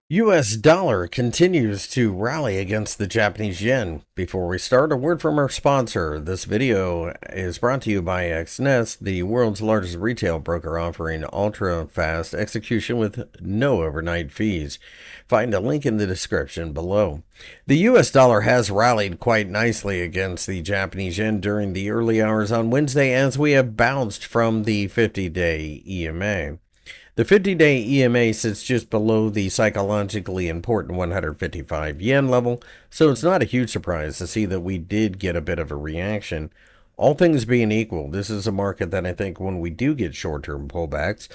US dollar continues to rally against the Japanese yen. Before we start, a word from our sponsor. This video is brought to you by XNest, the world's largest retail broker offering ultra-fast execution with no overnight fees. Find a link in the description below. The US dollar has rallied quite nicely against the Japanese yen during the early hours on Wednesday as we have bounced from the 50-day EMA. The 50-day EMA sits just below the psychologically important 155 yen level, so it's not a huge surprise to see that we did get a bit of a reaction. All things being equal, this is a market that I think when we do get short-term pullbacks,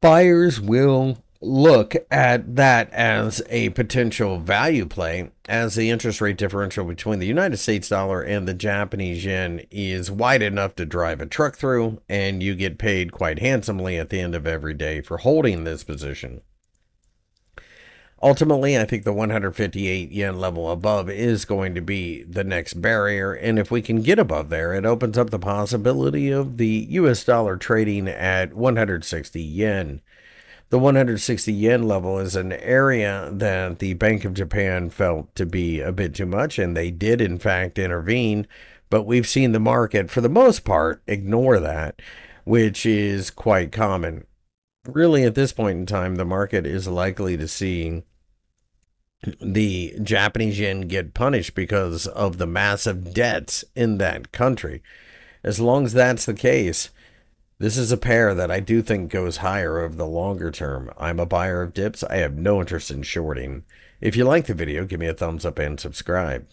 buyers will look at that as a potential value play, as the interest rate differential between the United States dollar and the Japanese yen is wide enough to drive a truck through, and you get paid quite handsomely at the end of every day for holding this position. Ultimately, I think the 158 yen level above is going to be the next barrier, and if we can get above there, it opens up the possibility of the US dollar trading at 160 yen. The 160 yen level is an area that the Bank of Japan felt to be a bit too much, and they did, in fact, intervene. But we've seen the market, for the most part, ignore that, which is quite common. Really, at this point in time, the market is likely to see the Japanese yen get punished because of the massive debts in that country. As long as that's the case, this is a pair that I do think goes higher over the longer term. I'm a buyer of dips. I have no interest in shorting. If you like the video, give me a thumbs up and subscribe.